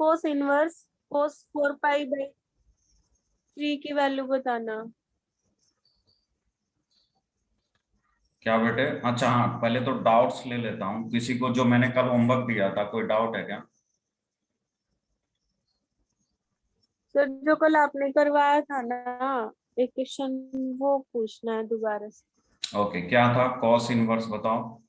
Cos inverse cos 4 pi by 3 की value बताना। क्या बेटे? अच्छा हाँ, पहले तो डाउट्स ले लेता हूँ। किसी को जो मैंने कल होमवर्क दिया था, कोई डाउट है क्या? सर जो कल आपने करवाया था ना एक क्वेश्चन, वो पूछना है दोबारा से। ओके, क्या था? कॉस इनवर्स बताओ।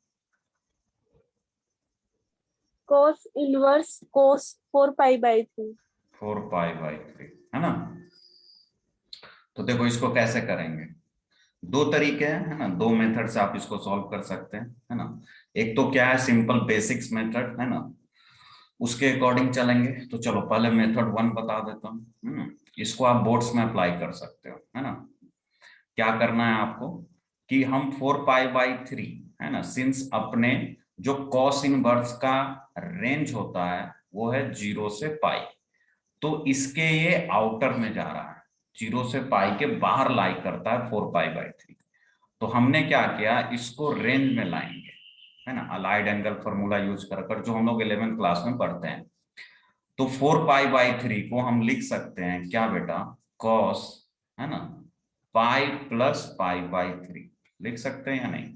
Cos inverse cos 4 pi by 3। 4 pi by 3 है ना? तो देखो इसको कैसे करेंगे। दो तरीके हैं, है ना, दो मेथड से आप इसको सॉल्व कर सकते हैं, है ना। एक तो क्या है, सिंपल बेसिक्स मेथड, है ना, उसके अकॉर्डिंग चलेंगे। तो चलो पहले मेथड 1 बता देता हूँ। इसको आप बोर्ड्स में अप्लाई कर सकते हो, है ना। क्या करना है आपको कि हम 4 पाई बाई 3, है ना, सिंस अपने जो कॉस इनवर्स का रेंज होता है वो है 0 से पाई, तो इसके ये आउटर में जा रहा है, 0 से पाई के बाहर लाई करता है 4 पाई बाई 3। तो हमने क्या किया, इसको रेंज में लाएंगे, है ना, अलाइड एंगल फॉर्मूला यूज कर कर, जो हम लोग 11th क्लास में पढ़ते हैं। तो 4 पाई बाई 3 को हम लिख सकते हैं क्या बेटा, कॉस, है ना, पाई प्लस पाई बाई 3। लिख सकते हैं या नहीं?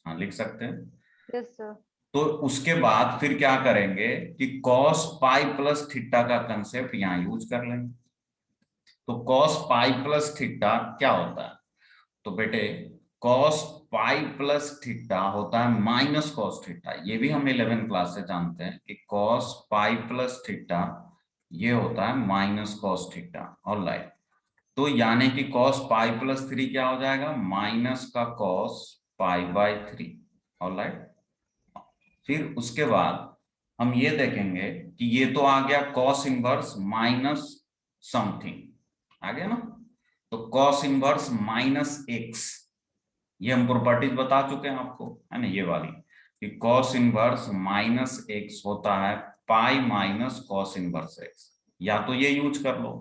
हाँ लिख सकते हैं। Yes sir. तो उसके बाद फिर क्या करेंगे कि कॉस पाई प्लस थीटा का कंसेप्ट यहाँ यूज कर लेंगे। तो कॉस पाई प्लस थीटा क्या होता है? तो बेटे कॉस पाई प्लस थीटा होता है माइनस कॉस थीटा। ये भी हम 11th क्लास से जानते हैं कि कॉस पाई प्लस थीटा ये होता है माइनस कॉस थीटा। ऑलराइट, तो यानी कि कॉस पाई प्लस 3 क्या हो जाएगा, माइनस का कॉस पाई बाई 3। ऑलराइट, फिर उसके बाद हम ये देखेंगे कि ये तो आ गया कॉस इनवर्स माइनस समथिंग, आ गया ना। तो कॉस इनवर्स माइनस एक्स, ये हम प्रॉपर्टीज बता चुके हैं आपको, है ना, ये वाली, कि कॉस इनवर्स माइनस एक्स होता है पाई माइनस कॉस इनवर्स एक्स। या तो ये यूज कर लो,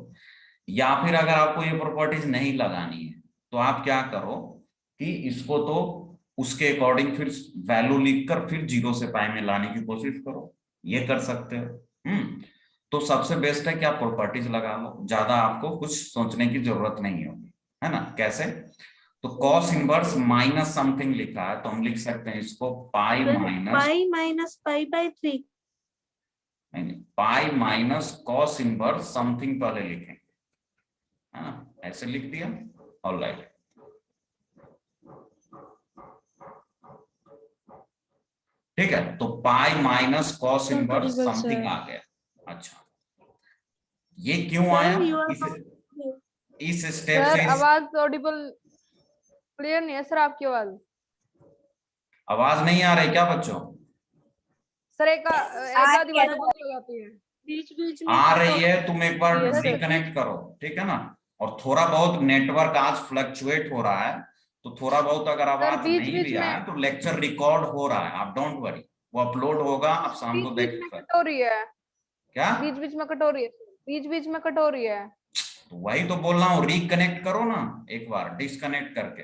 या फिर अगर आपको ये प्रॉपर्टीज नहीं लगानी है तो आप क्या करो कि इसको तो उसके अकॉर्डिंग फिर वैल्यू लिखकर फिर 0 से पाई में लाने की कोशिश करो, ये कर सकते हो। तो सबसे बेस्ट है कि आप प्रॉपर्टीज लगा लो, ज्यादा आपको कुछ सोचने की जरूरत नहीं होगी, है ना। कैसे? तो कॉस इनवर्स माइनस समथिंग लिखा है तो हम लिख सकते हैं इसको pi sir minus, pi minus pi by 3। नहीं pi minus cos inverse something पहले लिखेंगे, है ना, ऐसे लिख दिया। ऑलराइट, ठीक है, तो pi minus cos inverse notable something sir. आ गया। अच्छा, ये क्यों आया? सर यू आर इस स्टेप सर से आवाज ऑडिबल क्लियर नहीं है सर आपकी आवाज। आवाज नहीं आ रही क्या बच्चों? सर एक आधी बात बंद हो जाती है। बीच बीच में आ कट रही ऑफ है, तुम एक बार है सर। रिकनेक्ट करो, ठीक है ना। और थोड़ा बहुत नेटवर्क आज फ्लक्चुएट हो रहा है, तो थोड़ा बहुत अगर सर आवाज बीच नहीं बीच भी में आए तो लेक्चर रिकॉर्ड हो रहा है, आप डोंट वरी, वो अपलोड होगा, आप शाम बीच को बीच देख में सकते। कट हो रही है। क्या? बीच बीच में कट हो रही है। बीच बीच में कट हो रही है। तो वही तो बोल रहा हूँ, रिकनेक्ट करो ना एक बार डिस्कनेक्ट करके।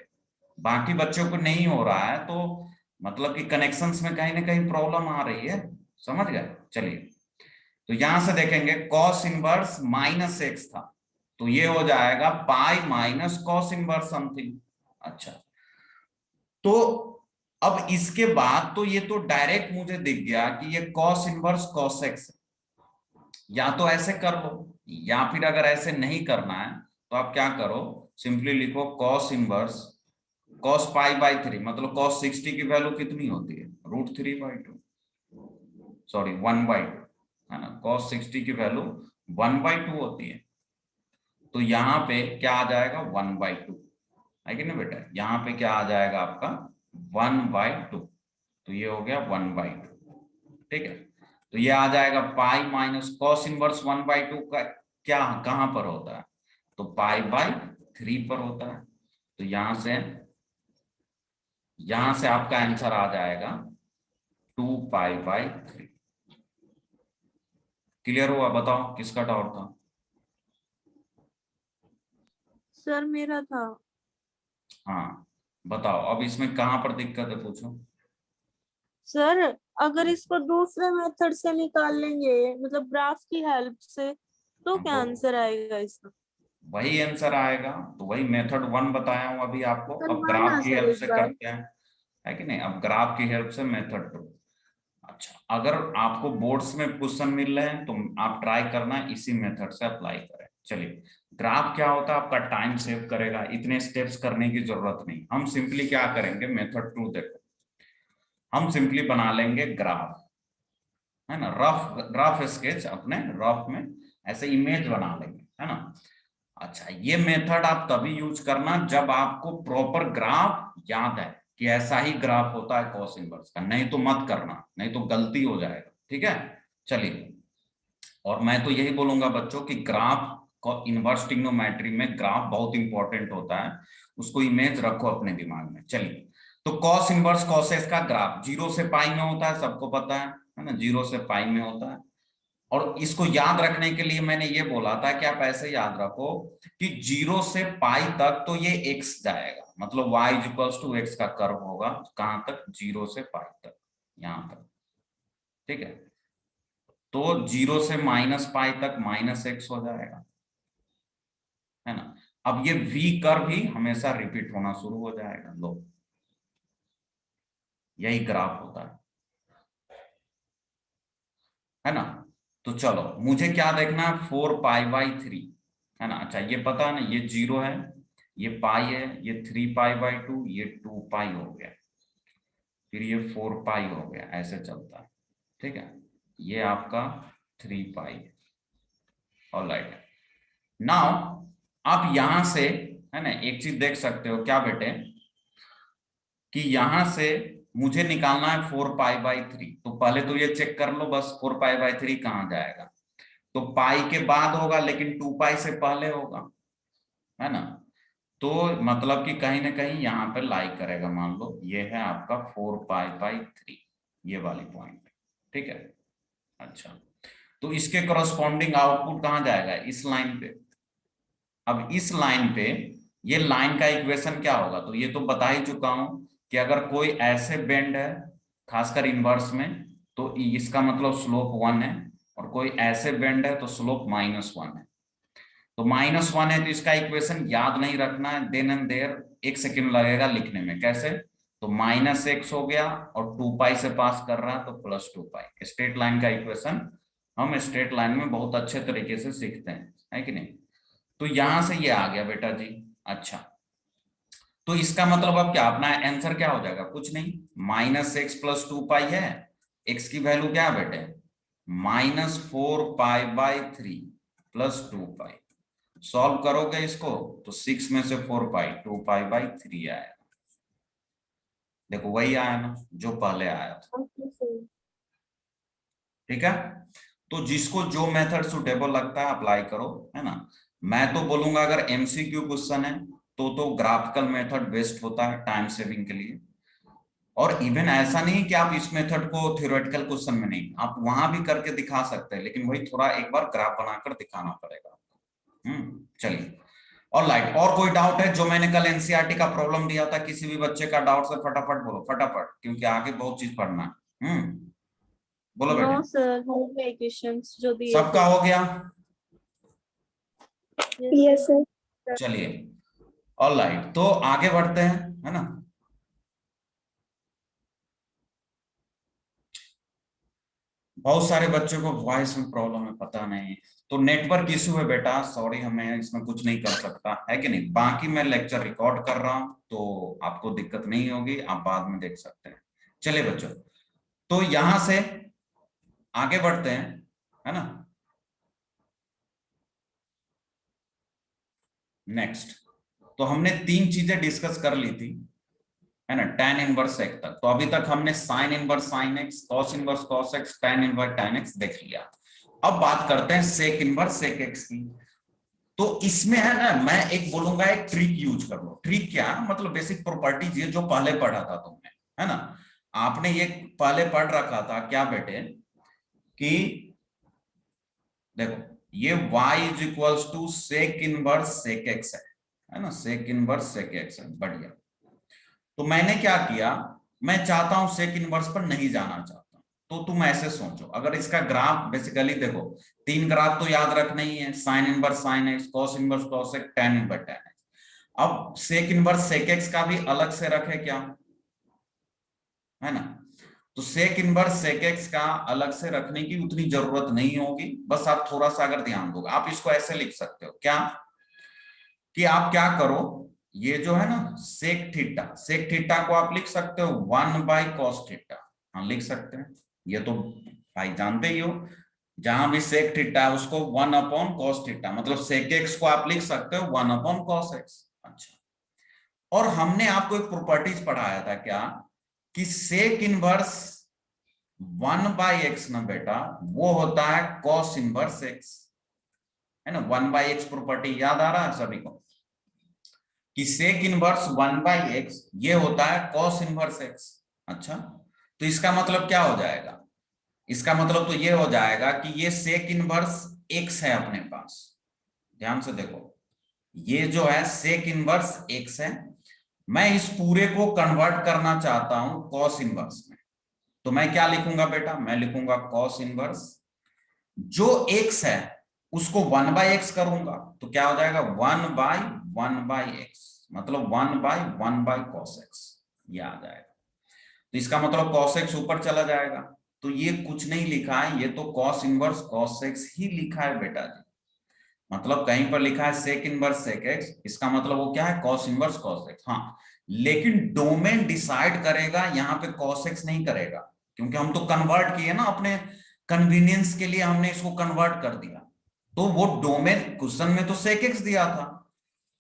बाकी बच्चों को नहीं हो रहा है तो मतलब कि कनेक्शंस में कहीं ना कहीं प्रॉब्लम आ रही है, समझ गए। चलिए, तो यहां से देखेंगे कॉस इनवर्स माइनस एक्स था, तो ये हो जाएगा पाई माइनस कॉस इनवर्स समथिंग। अच्छा, तो अब इसके बाद तो ये तो डायरेक्ट मुझे दिख गया कि ये कॉस इनवर्स कॉस एक्स है। या तो ऐसे कर लो, या फिर अगर ऐसे नहीं करना है तो आप क्या करो, सिंपली लिखो cos inverse cos pi by 3, मतलब कॉस 60 की वैल्यू कितनी होती है, √3/2, सॉरी 1/2, है ना, कॉस 60 की वैल्यू 1/2 होती है। तो यहाँ पे क्या आ जाएगा, 1/2, है कि ना बेटा, यहाँ पे क्या आ जाएगा आपका 1/2, तो ये हो गया 1/2, ठीक है। तो ये आ जाएगा पाई माइनस कॉस इनवर्स 1/2 का क्या कहां पर होता है, तो पाई/3 पर होता है। तो यहां से आपका आंसर आ जाएगा 2 पाई/3। क्लियर हुआ? बताओ किसका डाउट था? सर मेरा था। हाँ बताओ, अब इसमें कहां पर दिक्कत है पूछो। सर अगर इसको दूसरे मेथड से निकाल लेंगे, मतलब ग्राफ की हेल्प से, तो क्या आंसर आएगा इसका? वही आंसर आएगा। तो वही मेथड 1 बताया हूं अभी आपको। अब करवाना ग्राफ की सर हेल्प एक से बार। करते हैं, है कि नहीं। अब ग्राफ की हेल्प से मेथड 2। अच्छा, अगर आपको बोर्ड्स में क्वेश्चन मिल रहे हैं तो आप ट्राई करना इसी मेथड से अप्लाई करें। चलिए, ग्राफ क्या होता है, आपका टाइम सेव करेगा, इतने स्टेप्स करने की जरूरत नहीं। हम सिंपली क्या करेंगे, मेथड 2 देखो, हम सिंपली बना लेंगे ग्राफ, है ना। रफ स्केच अपने रफ में ऐसे इमेज बना लेंगे, है ना। अच्छा, ये मेथड आप तभी यूज करना जब आपको प्रॉपर ग्राफ याद है कि ऐसा ही ग्राफ होता है कॉस इनवर्स का, नहीं तो मत करना, नहीं तो गलती हो जाएगा, ठीक है। चलिए, और मैं तो यही बोलूंगा बच्चों कि ग्राफ इनवर्स ट्रिग्नोमेट्री में ग्राफ बहुत इंपॉर्टेंट होता है, उसको इमेज रखो अपने दिमाग में। चलिए, तो कॉस इनवर्स कॉसेस का ग्राफ 0 से पाई में होता है, सबको पता है ना, 0 से पाई में होता है। और इसको याद रखने के लिए मैंने ये बोला था कि आप ऐसे याद रखो कि 0 से पाई तक तो ये x जाएगा, मतलब y इक्वल्स टू x का कर्व होगा, कहां तक, 0 से पाई तक, यहां तक, ठीक है। तो 0 से माइनस पाई तक -x हो जाएगा, है ना। अब ये v कर्व ही हमेशा रिपीट होना शुरू हो जाएगा। लो, यही ग्राफ होता है ना। तो चलो, मुझे क्या देखना है, 4π/3, है ना। अच्छा, ये पता है ना, ये 0 है, ये पाई है, ये 3π/2, ये 2π हो गया, फिर ये 4π हो गया, ऐसे चलता है, ठीक है। ये आपका 3π। ऑलराइट, नाउ आप यहां से, है ना, एक चीज देख सकते हो क्या बेटे, कि यहां से मुझे निकालना है 4π/3। तो पहले तो ये चेक कर लो बस, 4π/3 कहां जाएगा। तो पाई के बाद होगा, लेकिन 2π से पहले होगा, है ना। तो मतलब कि कहीं ना कहीं यहाँ पे लाई करेगा। मान लो ये है आपका 4π/3, ये वाली पॉइंट, ठीक है। अच्छा, तो इसके करस्पॉन्डिंग आउटपुट कहाँ जाएगा, इस लाइन पे। अब इस लाइन पे ये लाइन का इक्वेशन क्या होगा, तो ये तो बता ही चुका हूं कि अगर कोई ऐसे बेंड है, खासकर इनवर्स में, तो इसका मतलब स्लोप 1 है, और कोई ऐसे बेंड है तो स्लोप -1 है। तो -1 है तो इसका इक्वेशन याद नहीं रखना है, देन एंड देयर 1 सेकेंड लगेगा लिखने में। कैसे, तो -x हो गया, और 2π से पास कर रहा है तो +2π। स्ट्रेट लाइन का इक्वेशन हम स्ट्रेट लाइन में बहुत अच्छे तरीके से सीखते हैं, है कि नहीं। तो यहां से ये आ गया बेटा जी। अच्छा, तो इसका मतलब अब क्या, अपना आंसर क्या हो जाएगा, कुछ नहीं, -x + 2π है, x की वैल्यू क्या है बेटे, -4π/3 + 2π। सॉल्व करोगे इसको तो 6 में से 4π, 2π/3 आएगा। देखो वही आया ना जो पहले आया था, ठीक है। तो जिसको जो मेथड सुटेबल लगता है अप्लाई करो, है ना। मैं तो बोलूंगा अगर एमसीक्यू क्वेश्चन है तो ग्राफिकल मेथड बेस्ट होता है टाइम सेविंग के लिए। और इवन ऐसा नहीं कि आप इस मेथड को थ्योरेटिकल क्वेश्चन में नहीं, आप वहां भी करके दिखा सकते हैं, लेकिन वही थोड़ा एक बार ग्राफ बनाकर दिखाना पड़ेगा। चलिए, और लाइट, और कोई डाउट है, जो मैंने कल एनसीईआरटी का प्रॉब्लम दिया था, किसी भी बच्चे का डाउट से फटाफट बोलो, फटाफट, क्योंकि आगे बहुत चीज पढ़ना है। बोलो बेटे। नो सर, हो गए क्वेश्चंस जो दिए थे। सबका हो गया, यस सर। चलिए, ऑल राइट, तो आगे बढ़ते हैं, है ना। बहुत सारे बच्चों को वॉइस में प्रॉब्लम है, पता नहीं, तो नेटवर्क इशू है बेटा, सॉरी, हमें इसमें कुछ नहीं कर सकता, है कि नहीं। बाकी मैं लेक्चर रिकॉर्ड कर रहा हूं तो आपको दिक्कत नहीं होगी, आप बाद में देख सकते हैं। चलिए बच्चों, तो यहां से आगे बढ़ते हैं, है ना। नेक्स्ट, तो हमने 3 चीजें डिस्कस कर ली थी, है ना, tan इनवर्स सेक तक। तो अभी तक हमने sin inverse sin x, cos inverse cos x, tan inverse tan x देख लिया। अब बात करते हैं sec इनवर्स sec x की। तो इसमें है ना, मैं एक बोलूंगा, एक ट्रिक यूज कर लो। ट्रिक क्या, मतलब बेसिक प्रॉपर्टीज ये जो पहले पढ़ा था तुमने, है ना। आपने ये पहले पढ़ रखा था क्या बेटे, कि देखो ये y = sec inverse sec x है ना, sec इनवर्स sec x है, बढ़िया। तो मैंने क्या किया, मैं चाहता हूं सेक इनवर्स पर नहीं जाना चाहता, तो तुम ऐसे सोचो, अगर इसका ग्राफ बेसिकली देखो, 3 ग्राफ तो याद रखना ही है, sine inverse sine x, cos inverse cos x, tan inverse tan x. अब सेक इनवर्स सेक एक्स का भी अलग से रखे क्या, है ना? तो सेक इनवर्स सेक एक्स का अलग से रखने की उतनी जरूरत नहीं होगी, बस आप थोड़ा सा अगर ध्यान दोगे, आप इसको ऐसे लिख सकते हो क्या, कि आप क्या करो, ये जो है ना सेक थीटा को आप लिख सकते हो 1/cos थीटा, हाँ लिख सकते हैं, ये तो भाई जानते ही हो, जहां भी सेक थीटा है उसको 1/cos थीटा, मतलब सेक एक्स को आप लिख सकते हो 1/cos एक्स। अच्छा, और हमने आपको एक प्रॉपर्टीज पढ़ाया था क्या, कि सेक इनवर्स 1/x ना बेटा, वो होता है cos इनवर्स x, है ना? 1/x प्रॉपर्टी याद आ रहा है सभी को, कि सेक इनवर्स 1/x ये होता है cos इनवर्स x। अच्छा, तो इसका मतलब क्या हो जाएगा, इसका मतलब तो ये हो जाएगा कि ये सेक इनवर्स x है अपने पास, ध्यान से देखो, ये जो है सेक इनवर्स x है, मैं इस पूरे को कन्वर्ट करना चाहता हूं cos इनवर्स में, तो मैं क्या लिखूंगा बेटा, मैं लिखूंगा cos इनवर्स, जो x है उसको 1/x करूंगा, तो क्या हो जाएगा 1/1/x, मतलब 1/1/cos x, ये आ जाएगा। तो इसका मतलब cos x ऊपर चला जाएगा, तो ये कुछ नहीं लिखा है, ये तो cos इनवर्स cos x ही लिखा है बेटा जी, मतलब कहीं पर लिखा है सेक इनवर्स सेक एक्स, इसका मतलब वो क्या है cos इनवर्स cos x। हाँ, लेकिन डोमेन डिसाइड करेगा, यहाँ पे cos x नहीं करेगा, क्योंकि हम तो कन्वर्ट किए ना, अपने कन्वीनियंस के लिए हमने इसको कन्वर्ट कर दिया, तो वो डोमेन क्वेश्चन में तो सेक एक्स दिया था,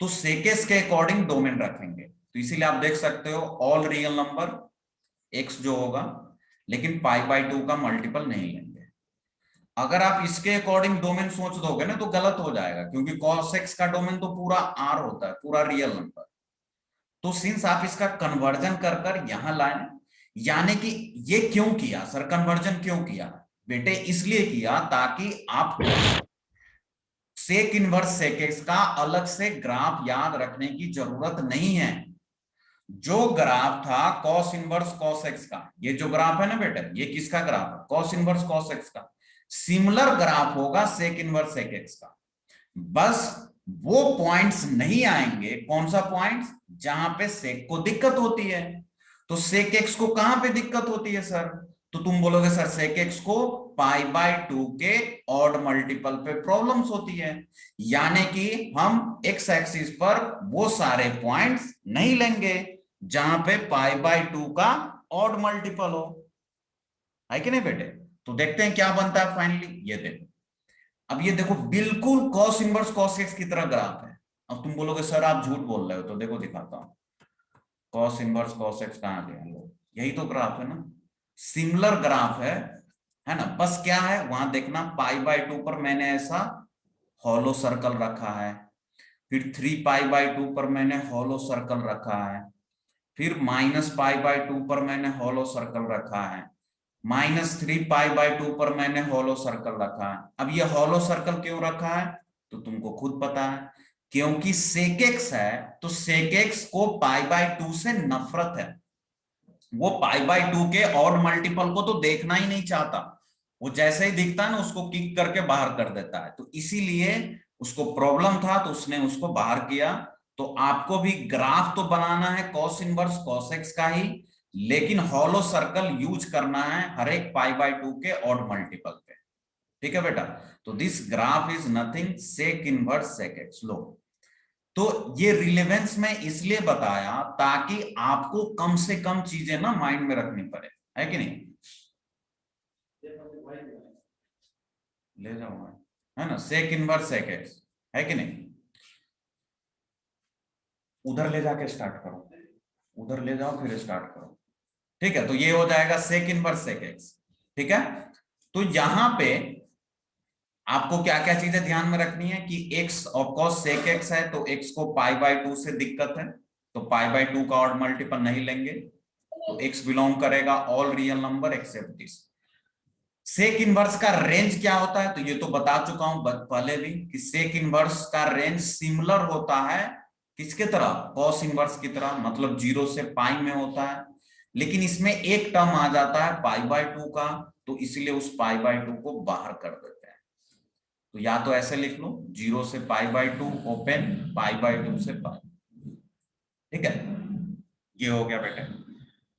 तो सेक एक्स के अकॉर्डिंग डोमेन रखेंगे, तो इसीलिए आप देख सकते हो ऑल रियल नंबर x जो होगा, लेकिन π/2 का मल्टीपल नहीं लेंगे। अगर आप इसके अकॉर्डिंग डोमेन सोच दोगे ना तो गलत हो जाएगा, क्योंकि cos x का डोमेन तो पूरा r होता है, पूरा रियल नंबर, तो सिंस आप इसका कन्वर्जन कर कर यहां लाए, यानी कि ये क्यों किया सर, कन्वर्जन क्यों किया बेटे, इसलिए किया ताकि आप सेक इनवर्स सेक एक्स का अलग से ग्राफ याद रखने की जरूरत नहीं है। जो ग्राफ था cos इनवर्स cos x का, ये जो ग्राफ है ना बेटा, ये किसका ग्राफ है, cos इनवर्स cos x का, सिमिलर ग्राफ होगा सेक इनवर्स सेक x का, बस वो पॉइंट्स नहीं आएंगे, कौन सा पॉइंट्स, जहां पे सेक को दिक्कत होती है, तो सेक एक्स को कहां पे दिक्कत होती है सर, तो तुम बोलोगे सर सेक एक्स को π/2 के ऑड मल्टीपल पे प्रॉब्लम्स होती है, यानी कि हम एक्स एक्सिस पर वो सारे पॉइंट्स नहीं लेंगे जहां पे π/2 का ऑड मल्टीपल हो, है कि नहीं बेटे? तो देखते हैं क्या बनता है फाइनली, ये देखो, अब ये देखो बिल्कुल cos इनवर्स cos x की तरह ग्राफ है। अब तुम बोलोगे सर आप झूठ बोल रहे हो, तो देखो दिखाता हूं, cos इनवर्स cos x कहां गया, यही तो ग्राफ है ना, सिमिलर ग्राफ है ना, बस क्या है वहां देखना, π/2 पर मैंने ऐसा हॉलो सर्कल रखा है, फिर 3π/2 पर मैंने हॉलो सर्कल रखा है, फिर -π/2 पर मैंने हॉलो सर्कल रखा है, -3π/2 पर मैंने हॉलो सर्कल रखा है। अब ये हॉलो सर्कल क्यों रखा है तो तुमको खुद पता है, क्योंकि सेक एक्स है, तो सेक एक्स को π/2 से नफरत है, वो π/2 के ऑड मल्टीपल को तो देखना ही नहीं चाहता, वो जैसे ही दिखता है ना उसको किक करके बाहर कर देता है, तो इसीलिए उसको प्रॉब्लम था तो उसने उसको बाहर किया। तो आपको भी ग्राफ तो बनाना है cos इनवर्स cos x का ही, लेकिन हॉलो सर्कल यूज करना है हर एक π/2 के ऑड मल्टीपल पे, ठीक है बेटा? तो this graph is nothing sec inverse sec x. लो, तो ये रिलेवेंस में इसलिए बताया ताकि आपको कम से कम चीजें ना माइंड में रखनी पड़े, है कि नहीं? ले जाओ, है ना, सेक इनवर्स सेक एक्स, है कि नहीं? उधर ले जाके स्टार्ट करो, उधर ले जाओ फिर स्टार्ट करो, ठीक है? तो ये हो जाएगा सेक इनवर्स सेक एक्स, ठीक है? तो यहां पे आपको क्या क्या चीजें ध्यान में रखनी है कि x और cos sec x है, तो x को π/2 से दिक्कत है, तो π/2 का ऑड मल्टीपल नहीं लेंगे, तो x बिलोंग करेगा all real number except this. Sec inverse का रेंज क्या होता है, तो ये तो बता चुका हूं पहले भी कि सेक इनवर्स का रेंज सिमिलर होता है किसके तरह, cos इनवर्स की तरह, मतलब 0 से π में होता है, लेकिन इसमें एक टर्म आ जाता है π/2 का, तो तो इसीलिए उस पाई बाय 2 को बाहर कर देते हैं। तो या तो ऐसे लिख लो 0 से pi by 2 open, pi by 2 से पाई। ठीक है, ये हो गया बेटे।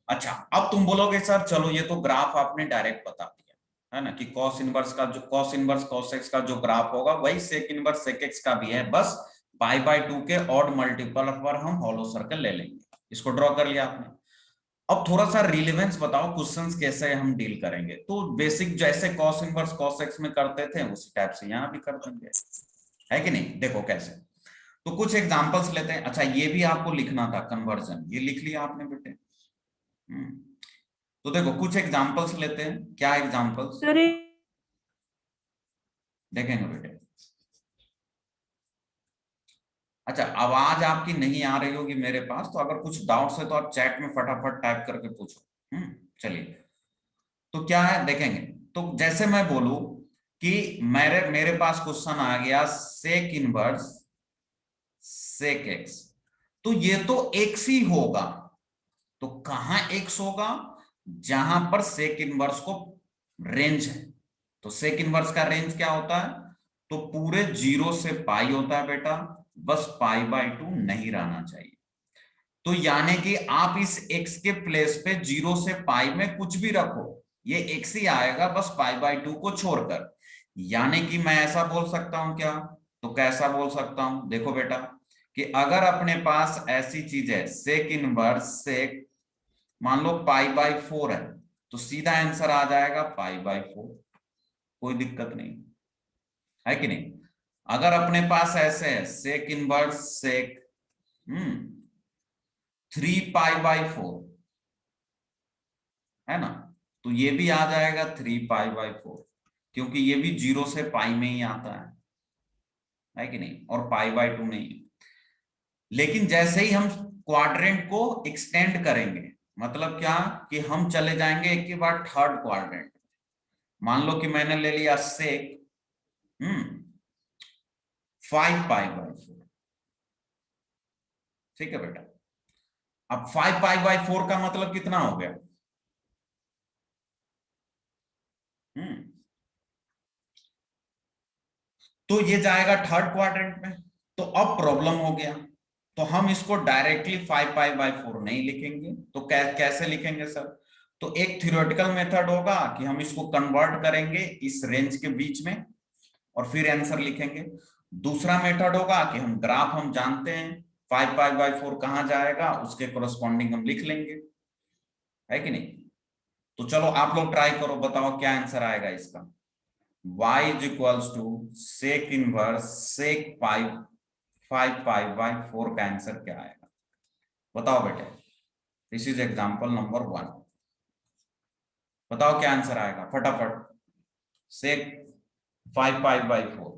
अच्छा, अब तुम बोलोगे सर चलो ये तो ग्राफ आपने डायरेक्ट बता दिया है ना, कि cos इनवर्स का जो cos इनवर्स cos x का जो ग्राफ होगा वही sec इनवर्स sec x का भी है, बस पाई बाय 2 के ऑड मल्टीपल पर हम हॉलो सर्कल ले लेंगे। इसको ड्रॉ कर लिया आपने। अब थोड़ा सा रिलेवेंस बताओ, क्वेश्चंस कैसे हम डील करेंगे। तो बेसिक जैसे cos इनवर्स cos x में करते थे उसी टाइप से यहाँ भी कर देंगे, है कि नहीं। देखो कैसे, तो कुछ एग्जांपल्स लेते हैं। अच्छा, ये भी आपको लिखना था कन्वर्जन, ये लिख लिया आपने बेटे। तो देखो कुछ एग्जांपल्स लेते हैं। क्या एग्जांपल्स सर देखेंगे बेटे। अच्छा, आवाज आपकी नहीं आ रही होगी मेरे पास, तो अगर कुछ डाउट्स है तो आप चैट में फटाफट टाइप करके पूछो। चलिए, तो क्या है देखेंगे। तो जैसे मैं बोलूं कि मेरे पास क्वेश्चन आ गया सेक इनवर्स सेक एक्स, तो ये तो एक्स ही होगा। तो कहां एक्स होगा, जहां पर सेक इनवर्स को रेंज है। तो सेक इनवर्स का रेंज क्या होता है, तो पूरे 0 से पाई होता है बेटा, बस पाई बाय 2 नहीं रहना चाहिए। तो यानी कि आप इस x के प्लेस पे 0 से पाई में कुछ भी रखो, ये x ही आएगा बस पाई बाय 2 को छोड़कर। यानी कि मैं ऐसा बोल सकता हूं क्या, तो कैसा बोल सकता हूं, देखो बेटा, कि अगर अपने पास ऐसी चीज है सेक इनवर्स सेक, मान लो पाई बाय 4 है, तो सीधा आंसर आ जाएगा पाई बाय 4, कोई दिक्कत नहीं, है कि नहीं। अगर अपने पास ऐसे है सेक इनवर्स सेक 3 पाई बाय 4, है ना, तो ये भी आ जाएगा 3 पाई बाय 4, क्योंकि ये भी 0 से पाई में ही आता है कि नहीं, और पाई बाय 2 नहीं। लेकिन जैसे ही हम क्वाड्रेंट को एक्सटेंड करेंगे, मतलब क्या, कि हम चले जाएंगे एक के बाद थर्ड क्वाड्रेंट। मान लो कि मैंने ले लिया सेक 5 पाई बाय 4, ठीक है बेटा। अब 5 पाई बाय 4 का मतलब कितना हो गया, तो ये जाएगा थर्ड क्वाड्रेंट में। तो अब प्रॉब्लम हो गया, तो हम इसको डायरेक्टली 5 पाई बाय 4 नहीं लिखेंगे, तो कैसे लिखेंगे सर। तो एक थ्योरेटिकल मेथड होगा कि हम इसको कन्वर्ट करेंगे इस रेंज के बीच में और फिर आंसर लिखेंगे। दूसरा मेथड होगा कि हम ग्राफ हम जानते हैं 5 पाई बाय 4 कहां जाएगा, उसके कोरस्पॉन्डिंग हम लिख लेंगे, है कि नहीं। तो चलो आप लोग ट्राई करो, बताओ क्या आंसर आएगा इसका। y is equals to sec inverse sec 5 pi by 4 का आंसर क्या आएगा, बताओ बेटे। दिस इज एग्जांपल नंबर 1, बताओ क्या आंसर आएगा फटाफट। sec 5 pi by 4,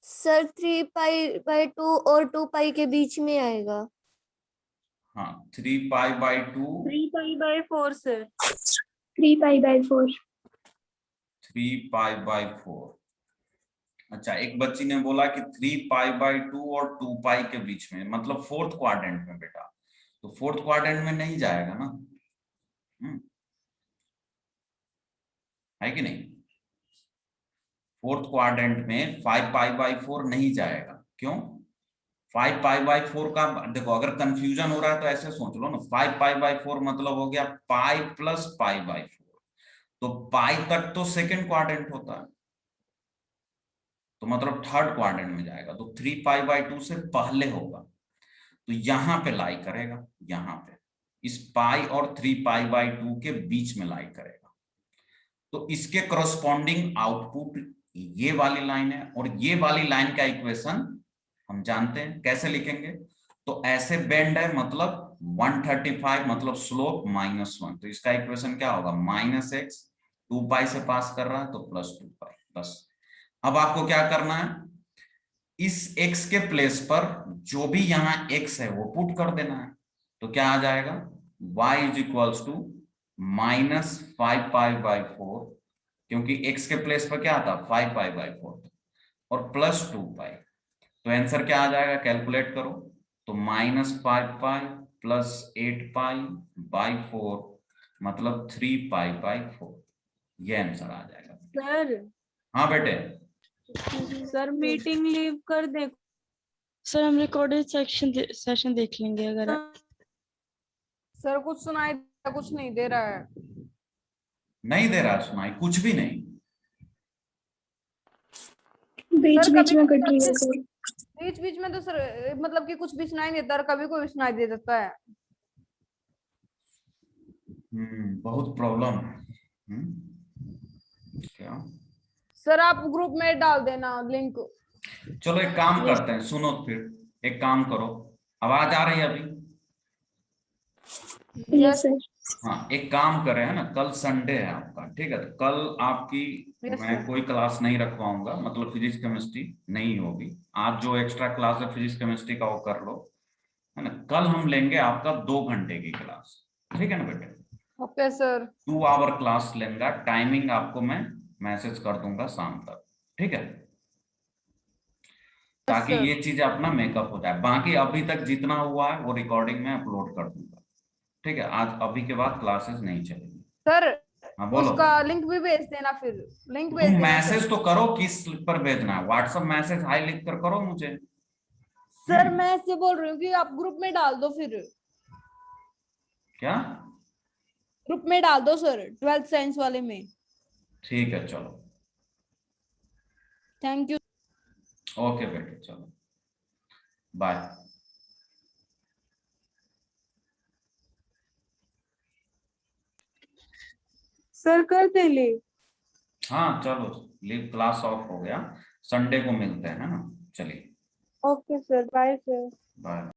sir 3 pi by 2 और 2 पाई के बीच में आएगा। हाँ 3 pi by 2 3 pi by 4 sir. 3 pi by 4। 3 pi by 4। अच्छा, एक बच्ची ने बोला कि 3 पाई बाय 2 और 2 पाई के बीच में, मतलब फोर्थ क्वाड्रेंट में बेटा, तो फोर्थ क्वाड्रेंट में नहीं जाएगा ना, है कि नहीं। फोर्थ क्वाड्रेंट में 5 पाई बाय 4 नहीं जाएगा, क्यों। 5 पाई बाय 4 का देखो, अगर कंफ्यूजन हो रहा है तो ऐसे सोच लो ना, 5 पाई बाय 4 मतलब हो गया पाई प्लस पाई बाय 4, तो पाई तक तो सेकेंड क्वाड्रेंट होता है, तो मतलब थर्ड क्वाड्रेंट में जाएगा, तो 3 पाई बाय 2 से पहले होगा, तो यहां पे लाई करेगा, यहां पे इस पाई और 3 पाई बाय 2 के बीच में लाई करेगा। तो इसके करस्पॉन्डिंग आउटपुट ये वाली लाइन है, और ये वाली लाइन का इक्वेशन हम जानते हैं, कैसे लिखेंगे। तो ऐसे बेंड है, मतलब 135 मतलब स्लोप -1, तो इसका इक्वेशन क्या होगा, -x, 2 पाई से पास कर रहा है तो +2 पाई। बस अब आपको क्या करना है, इस x के प्लेस पर जो भी यहाँ x है वो पुट कर देना है। तो क्या आ जाएगा, y इज इक्वल्स टू -5π/4, क्योंकि x के प्लेस पर क्या था 5π/4 और +2 पाई। तो आंसर क्या आ जाएगा, कैलकुलेट करो, तो -5π + 8π/4 मतलब 3π/4, ये आंसर आ जाएगा। सर हाँ बेटे, सर मीटिंग लीव कर दे। सर हम रिकॉर्डेड सेशन देख लेंगे अगर सर कुछ सुनाई कुछ नहीं दे रहा है। नहीं दे रहा सुनाई, कुछ भी नहीं। बीच बीच कभी में कट रही है सर। बीच बीच में तो सर मतलब कि कुछ भी सुनाई नहीं देता और कभी कोई भी सुनाई दे देता है। बहुत प्रॉब्लम। क्या सर आप ग्रुप में डाल देना लिंक। चलो एक काम करते हैं, सुनो फिर एक काम करो, आवाज आ रही है अभी? Yes sir. हाँ एक काम करें है ना, कल संडे है आपका, ठीक है, तो कल आपकी Yes, मैं sir. कोई क्लास नहीं रखवाऊंगा, मतलब फिजिक्स केमिस्ट्री नहीं होगी। आज जो एक्स्ट्रा क्लास है फिजिक्स केमिस्ट्री का वो कर लो, है ना। कल हम लेंगे आपका 2 घंटे की क्लास, ठीक है ना बेटे। Okay sir. 2 आवर क्लास लेंगे, टाइमिंग आपको मैं मैसेज कर दूंगा शाम तक, ठीक है, ताकि sir. ये चीज अपना मेकअप हो जाए। बाकी अभी तक जितना हुआ है वो रिकॉर्डिंग में अपलोड कर दूंगा, ठीक है। आज अभी के बाद क्लासेस नहीं चलेगी। सर हाँ बोलो। उसका लिंक भी भेज देना, फिर लिंक भेज तुम देना मैसेज तो करो, किस पर भेजना है, व्हाट्सएप मैसेज हाई लिख कर करो मुझे। सर मैं ऐसे बोल रही हूँ कि आप ग्रुप में डाल दो, फिर क्या ग्रुप में डाल दो सर, 12th साइंस वाले में। ठीक है चलो, थैंक यू। ओके बेटे, चलो बाय। सर कर दे लीव। हाँ चलो, लीव, क्लास ऑफ हो गया, संडे को मिलते हैं, है ना। चलिए okay sir, bye sir. Bye.